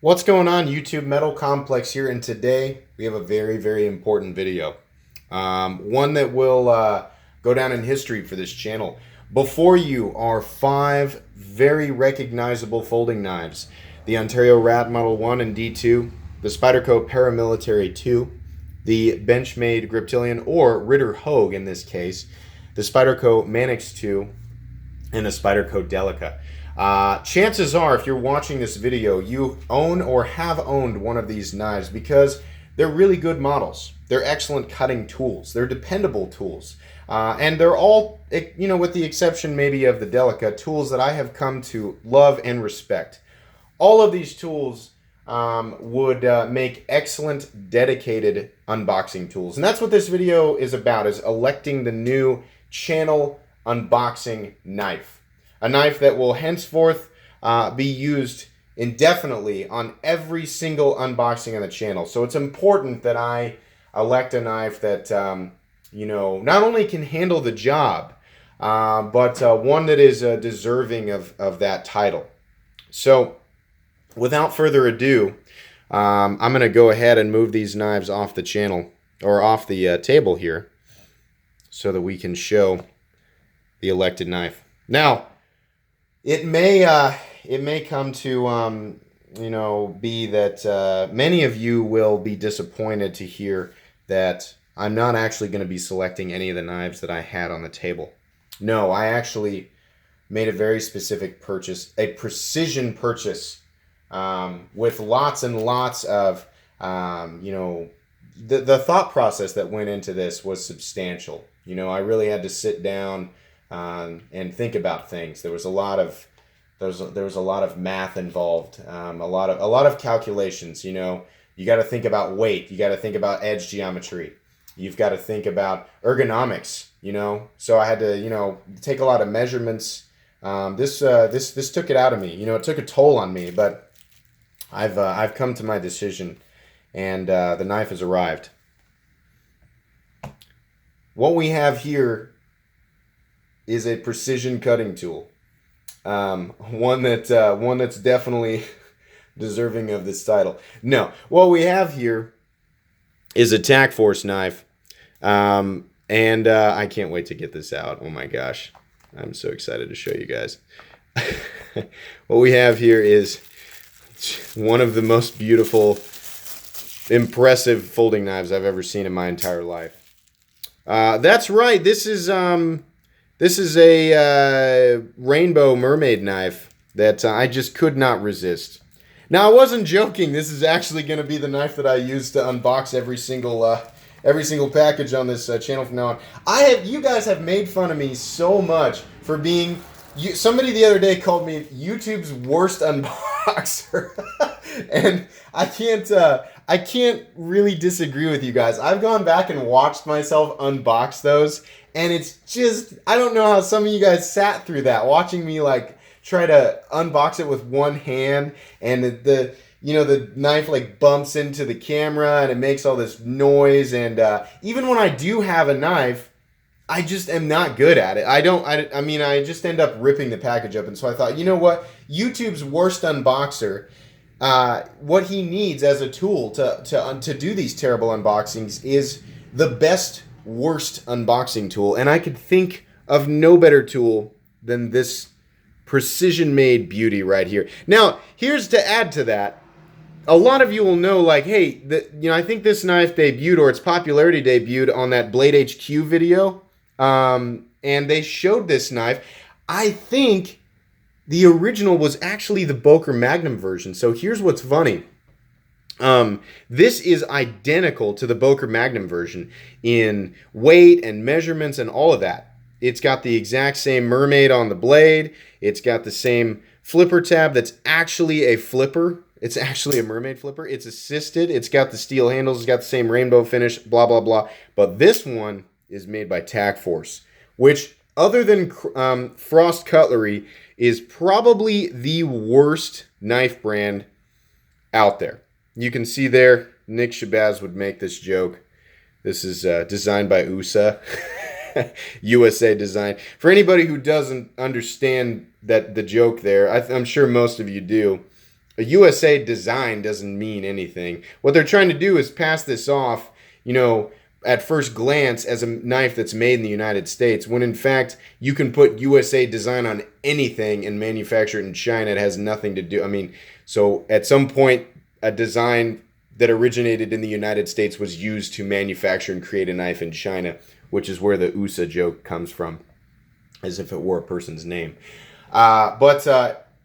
What's going on, YouTube Metal Complex here, and today we have a very important video. One that will go down in history for this channel. Before you are five very recognizable folding knives. The Ontario Rat Model 1 and D2, the Spyderco Paramilitary 2, the Benchmade Griptilian, or Ritter Hogue in this case, the Spyderco Manix 2, and the Spyderco Delica. Chances are, if you're watching this video, you own or have owned one of these knives because they're really good models. They're excellent cutting tools. They're dependable tools. And they're all, with the exception maybe of the Delica, tools that I have come to love and respect. All of these tools would make excellent dedicated unboxing tools. And that's what this video is about, is electing the new channel unboxing knife. A knife that will henceforth be used indefinitely on every single unboxing on the channel. So it's important that I elect a knife that, not only can handle the job, but one that is deserving of that title. So without further ado, I'm going to go ahead and move these knives off the channel, or off the table here, so that we can show the elected knife. Now, it may come to be that many of you will be disappointed to hear that I'm not actually going to be selecting any of the knives that I had on the table. No, I actually made a very specific purchase, a precision purchase, with lots and lots of the thought process that went into this was substantial. I really had to sit down and think about things. There was a lot of math involved, a lot of calculations. You got to think about weight. You got to think about edge geometry. You've got to think about ergonomics. So I had to take a lot of measurements. This took it out of me. It took a toll on me, but I've come to my decision, and the knife has arrived. What we have here is a precision cutting tool, one that's definitely deserving of this title. No, what we have here is a Tac Force knife, and I can't wait to get this out. Oh my gosh, I'm so excited to show you guys. What we have here is one of the most beautiful, impressive folding knives I've ever seen in my entire life. That's right. This is a rainbow mermaid knife that I just could not resist. Now, I wasn't joking. This is actually going to be the knife that I use to unbox every single package on this channel from now on. You guys have made fun of me so much for being. Somebody the other day called me YouTube's worst unboxer, and I can't really disagree with you guys. I've gone back and watched myself unbox those, and it's just, I don't know how some of you guys sat through that, watching me try to unbox it with one hand, and the knife bumps into the camera and it makes all this noise, and even when I do have a knife, I just am not good at it. I just end up ripping the package up. And so I thought, you know what? YouTube's worst unboxer, what he needs as a tool to do these terrible unboxings is the best worst unboxing tool. And I could think of no better tool than this precision-made beauty right here. Now, here's to add to that. A lot of you will know, hey, I think this knife debuted, or its popularity debuted, on that Blade HQ video. And they showed this knife. I think the original was actually the Boker Magnum version. So here's what's funny. This is identical to the Boker Magnum version in weight and measurements and all of that. It's got the exact same mermaid on the blade. It's got the same flipper tab that's actually a flipper. It's actually a mermaid flipper. It's assisted. It's got the steel handles. It's got the same rainbow finish, blah, blah, blah. But this one is made by Tac Force, which, other than Frost Cutlery, is probably the worst knife brand out there. You can see there, Nick Shabazz would make this joke. This is designed by USA, USA Design. For anybody who doesn't understand the joke there, I'm sure most of you do. a USA design doesn't mean anything. What they're trying to do is pass this off, at first glance as a knife that's made in the United States, when in fact you can put USA design on anything and manufacture it in China. It has nothing to do. I mean, so at some point, a design that originated in the United States was used to manufacture and create a knife in China, which is where the USA joke comes from, as if it were a person's name.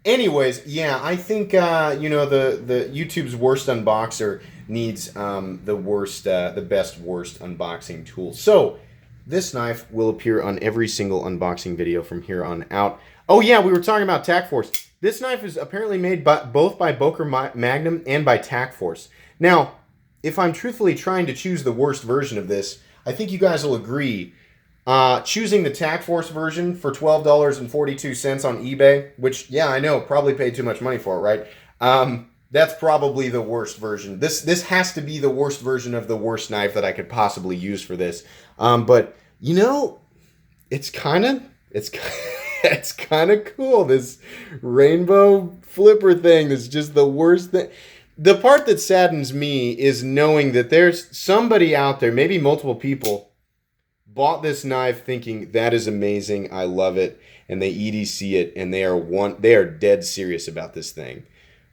Anyways, yeah, I think the YouTube's worst unboxer needs the best worst unboxing tool. So this knife will appear on every single unboxing video from here on out. Oh yeah, we were talking about TacForce. This knife is apparently made both by Boker Magnum and by TacForce. Now, if I'm truthfully trying to choose the worst version of this, I think you guys will agree. Choosing the TacForce version for $12.42 on eBay, which, yeah, I know, probably paid too much money for it, right? That's probably the worst version. This has to be the worst version of the worst knife that I could possibly use for this. But it's kind of it's kind of cool. This rainbow flipper thing is just the worst thing. The part that saddens me is knowing that there's somebody out there, maybe multiple people, bought this knife thinking that is amazing, I love it, and they EDC it, and they are dead serious about this thing.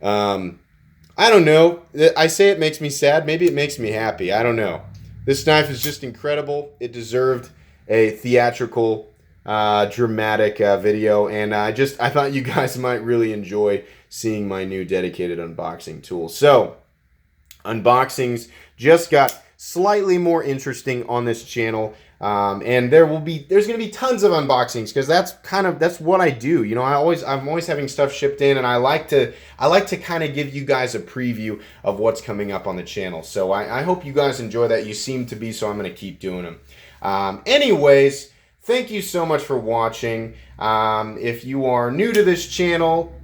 I don't know. I say it makes me sad. Maybe it makes me happy. I don't know. This knife is just incredible. It deserved a theatrical, dramatic video, and I thought you guys might really enjoy seeing my new dedicated unboxing tool. So, unboxings just got slightly more interesting on this channel. And there's going to be tons of unboxings because that's what I do. I'm always having stuff shipped in, and I like to kind of give you guys a preview of what's coming up on the channel. So I hope you guys enjoy that. You seem to be, so I'm going to keep doing them. Anyways, thank you so much for watching. If you are new to this channel,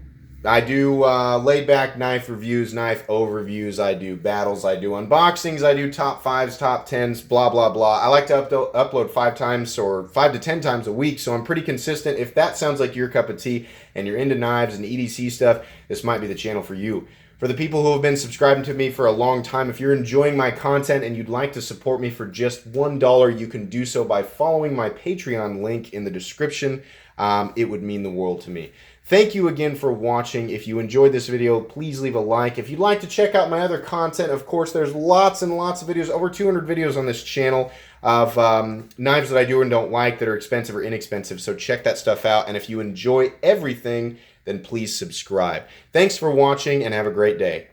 I do laid back knife reviews, knife overviews, I do battles, I do unboxings, I do top 5s, top 10s, blah, blah, blah. I like to upload 5 times or 5 to 10 times a week, so I'm pretty consistent. If that sounds like your cup of tea and you're into knives and EDC stuff, this might be the channel for you. For the people who have been subscribing to me for a long time, if you're enjoying my content and you'd like to support me for just $1, you can do so by following my Patreon link in the description. It would mean the world to me. Thank you again for watching. If you enjoyed this video, please leave a like. If you'd like to check out my other content, of course, there's lots and lots of videos, over 200 videos on this channel of knives that I do and don't like that are expensive or inexpensive. So check that stuff out. And if you enjoy everything, then please subscribe. Thanks for watching and have a great day.